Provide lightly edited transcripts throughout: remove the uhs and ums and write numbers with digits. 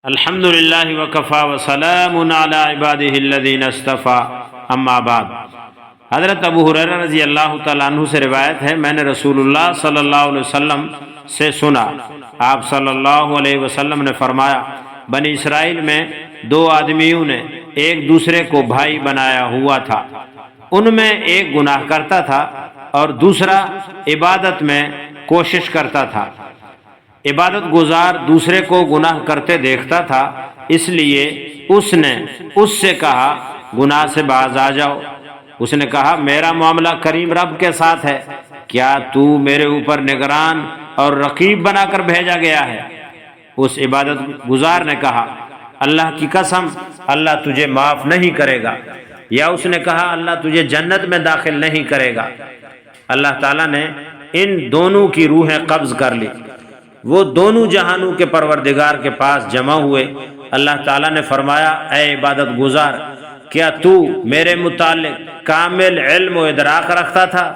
الحمد للہ وکفا وسلام علی عبادہ الذین اصطفیٰ اما بعد۔ حضرت ابو ہریرہ رضی اللہ تعالیٰ عنہ سے روایت ہے، میں نے رسول اللہ صلی اللہ علیہ وسلم سے سنا، آپ صلی اللہ علیہ وسلم نے فرمایا، بنی اسرائیل میں دو آدمیوں نے ایک دوسرے کو بھائی بنایا ہوا تھا، ان میں ایک گناہ کرتا تھا اور دوسرا عبادت میں کوشش کرتا تھا۔ عبادت گزار دوسرے کو گناہ کرتے دیکھتا تھا، اس لیے اس نے اس سے کہا گناہ سے باز آ جاؤ۔ اس نے کہا میرا معاملہ کریم رب کے ساتھ ہے، کیا تو میرے اوپر نگران اور رقیب بنا کر بھیجا گیا ہے؟ اس عبادت گزار نے کہا اللہ کی قسم اللہ تجھے معاف نہیں کرے گا، یا اس نے کہا اللہ تجھے جنت میں داخل نہیں کرے گا۔ اللہ تعالیٰ نے ان دونوں کی روحیں قبض کر لی، وہ دونوں جہانوں کے پروردگار کے پاس جمع ہوئے۔ اللہ تعالیٰ نے فرمایا اے عبادت گزار، کیا تو میرے متعلق کامل علم و ادراک رکھتا تھا،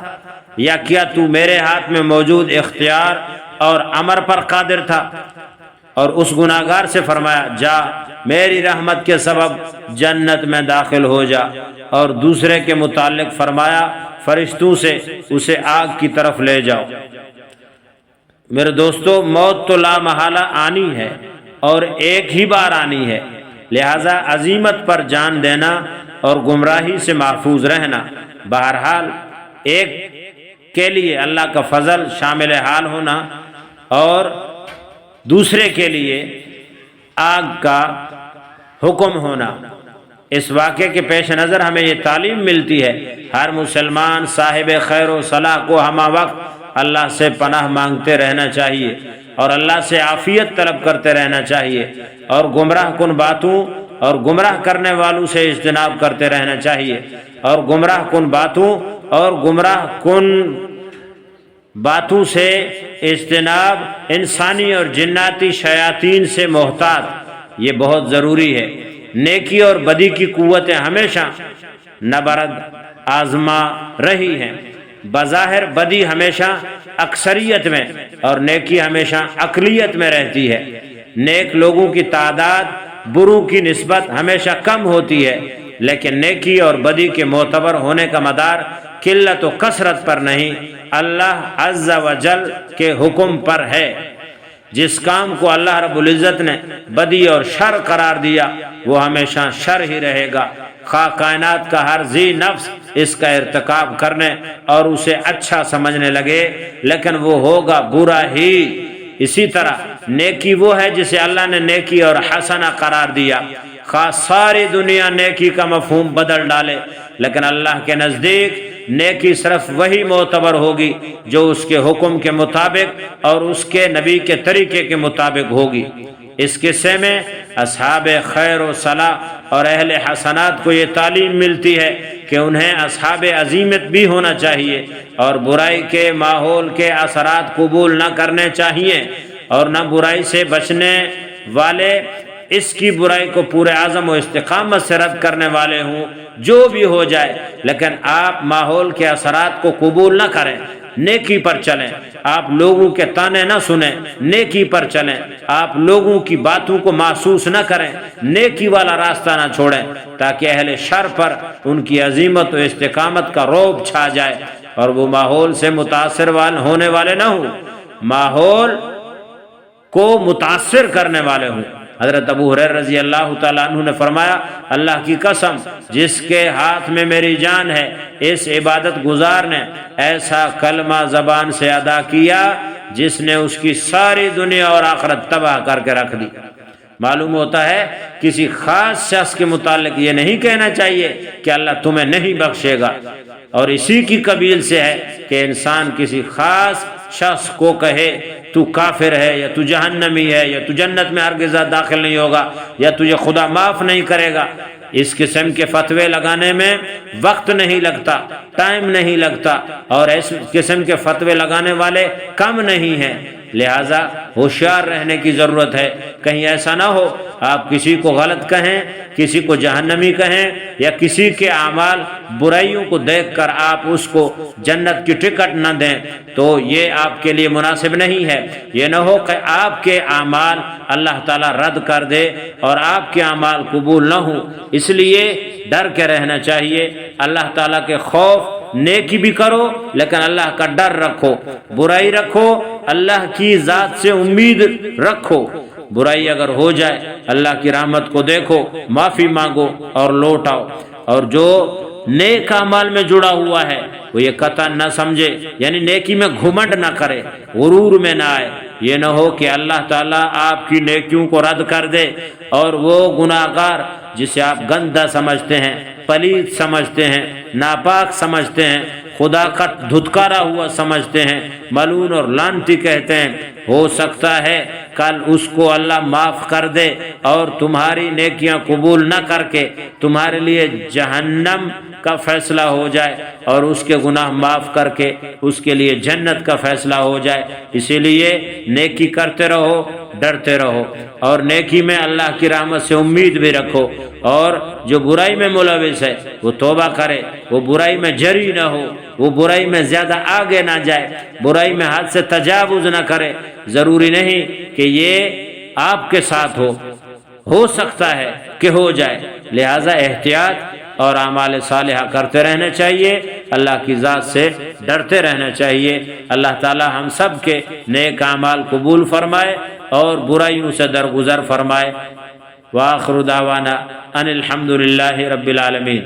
یا کیا تو میرے ہاتھ میں موجود اختیار اور امر پر قادر تھا؟ اور اس گناہگار سے فرمایا جا میری رحمت کے سبب جنت میں داخل ہو جا، اور دوسرے کے متعلق فرمایا فرشتوں سے اسے آگ کی طرف لے جاؤ۔ میرے دوستو، موت تو لا محالہ آنی ہے اور ایک ہی بار آنی ہے، لہذا عزیمت پر جان دینا اور گمراہی سے محفوظ رہنا۔ بہرحال ایک کے لیے اللہ کا فضل شامل حال ہونا اور دوسرے کے لیے آگ کا حکم ہونا۔ اس واقعے کے پیش نظر ہمیں یہ تعلیم ملتی ہے، ہر مسلمان صاحب خیر و صلاح کو ہمہ وقت اللہ سے پناہ مانگتے رہنا چاہیے اور اللہ سے عافیت طلب کرتے رہنا چاہیے، اور گمراہ کن باتوں اور گمراہ کرنے والوں سے اجتناب کرتے رہنا چاہیے، اور گمراہ کن باتوں اور گمراہ کن باتوں سے اجتناب، انسانی اور جناتی شیاطین سے محتاط، یہ بہت ضروری ہے۔ نیکی اور بدی کی قوتیں ہمیشہ نبرد آزما رہی ہیں، بظاہر بدی ہمیشہ اکثریت میں اور نیکی ہمیشہ اقلیت میں رہتی ہے۔ نیک لوگوں کی تعداد بروں کی نسبت ہمیشہ کم ہوتی ہے، لیکن نیکی اور بدی کے معتبر ہونے کا مدار قلت و کثرت پر نہیں، اللہ عز و جل کے حکم پر ہے۔ جس کام کو اللہ رب العزت نے بدی اور شر قرار دیا وہ ہمیشہ شر ہی رہے گا، خواہ کائنات کا ہر ذی نفس اس کا ارتکاب کرنے اور اسے اچھا سمجھنے لگے، لیکن وہ ہوگا برا ہی۔ اسی طرح نیکی وہ ہے جسے اللہ نے نیکی اور حسنہ قرار دیا، خواہ ساری دنیا نیکی کا مفہوم بدل ڈالے، لیکن اللہ کے نزدیک نیکی صرف وہی معتبر ہوگی جو اس کے حکم کے مطابق اور اس کے نبی کے طریقے کے مطابق ہوگی۔ اس قصے میں اصحاب خیر و صلاح اور اہل حسنات کو یہ تعلیم ملتی ہے کہ انہیں اصحاب عزیمت بھی ہونا چاہیے اور برائی کے ماحول کے اثرات قبول نہ کرنے چاہیے، اور نہ برائی سے بچنے والے اس کی برائی کو پورے عزم و استقامت سے رد کرنے والے ہوں، جو بھی ہو جائے، لیکن آپ ماحول کے اثرات کو قبول نہ کریں، نیکی پر چلیں، آپ لوگوں کے طعنے نہ سنیں، نیکی پر چلیں، آپ لوگوں کی باتوں کو محسوس نہ کریں، نیکی والا راستہ نہ چھوڑیں، تاکہ اہل شر پر ان کی عزیمت و استقامت کا رعب چھا جائے اور وہ ماحول سے متاثر ہونے والے نہ ہوں، ماحول کو متاثر کرنے والے ہوں۔ حضرت ابو ہریرہ رضی اللہ تعالیٰ عنہ نے فرمایا اللہ کی قسم جس کے ہاتھ میں میری جان ہے، اس عبادت گزار نے ایسا کلمہ زبان سے ادا کیا جس نے اس کی ساری دنیا اور آخرت تباہ کر کے رکھ دی۔ معلوم ہوتا ہے کسی خاص شخص کے متعلق یہ نہیں کہنا چاہیے کہ اللہ تمہیں نہیں بخشے گا، اور اسی کی قبیل سے ہے کہ انسان کسی خاص شخص کو کہے تو کافر ہے، یا تو جہنمی ہے، یا تو جنت میں ہرگز داخل نہیں ہوگا، یا تجھے خدا معاف نہیں کرے گا۔ اس قسم کے فتوے لگانے میں وقت نہیں لگتا، ٹائم نہیں لگتا، اور اس قسم کے فتوے لگانے والے کم نہیں ہیں، لہذا ہوشیار رہنے کی ضرورت ہے، کہیں ایسا نہ ہو آپ کسی کو غلط کہیں، کسی کو جہنمی کہیں، یا کسی کے اعمال برائیوں کو دیکھ کر آپ اس کو جنت کی ٹکٹ نہ دیں، تو یہ آپ کے لیے مناسب نہیں ہے۔ یہ نہ ہو کہ آپ کے اعمال اللہ تعالیٰ رد کر دے اور آپ کے اعمال قبول نہ ہوں۔ اس لیے ڈر کے رہنا چاہیے، اللہ تعالیٰ کے خوف، نیکی بھی کرو لیکن اللہ کا ڈر رکھو، برائی رکھو، اللہ کی ذات سے امید رکھو۔ برائی اگر ہو جائے اللہ کی رحمت کو دیکھو، معافی مانگو اور لوٹ آؤ۔ اور جو نیک اعمال میں جڑا ہوا ہے وہ یہ قطع نہ سمجھے، یعنی نیکی میں گھمنڈ نہ کرے، غرور میں نہ آئے۔ یہ نہ ہو کہ اللہ تعالیٰ آپ کی نیکیوں کو رد کر دے اور وہ گناہگار جسے آپ گندہ سمجھتے ہیں، پلید سمجھتے ہیں، ناپاک سمجھتے ہیں، خدا کا دھتکارا ہوا سمجھتے ہیں، ملعون اور لعنتی کہتے ہیں، ہو سکتا ہے کل اس کو اللہ معاف کر دے اور تمہاری نیکیاں قبول نہ کر کے تمہارے لیے جہنم کا فیصلہ ہو جائے اور اس کے گناہ معاف کر کے اس کے لیے جنت کا فیصلہ ہو جائے۔ اسی لیے نیکی کرتے رہو، ڈرتے رہو، اور نیکی میں اللہ کی رحمت سے امید بھی رکھو، اور جو برائی میں ملوث ہے وہ توبہ کرے، وہ برائی میں جری نہ ہو، وہ برائی میں زیادہ آگے نہ جائے، برائی میں حد سے تجاوز نہ کرے۔ ضروری نہیں کہ یہ آپ کے ساتھ ہو سکتا ہے کہ ہو جائے، لہذا احتیاط اور اعمال صالحہ کرتے رہنا چاہیے، اللہ کی ذات سے ڈرتے رہنا چاہیے۔ اللہ تعالی ہم سب کے نیک اعمال قبول فرمائے اور برائیوں سے درگزر فرمائے۔ وآخر دعوانا ان الحمد للہ رب العالمین۔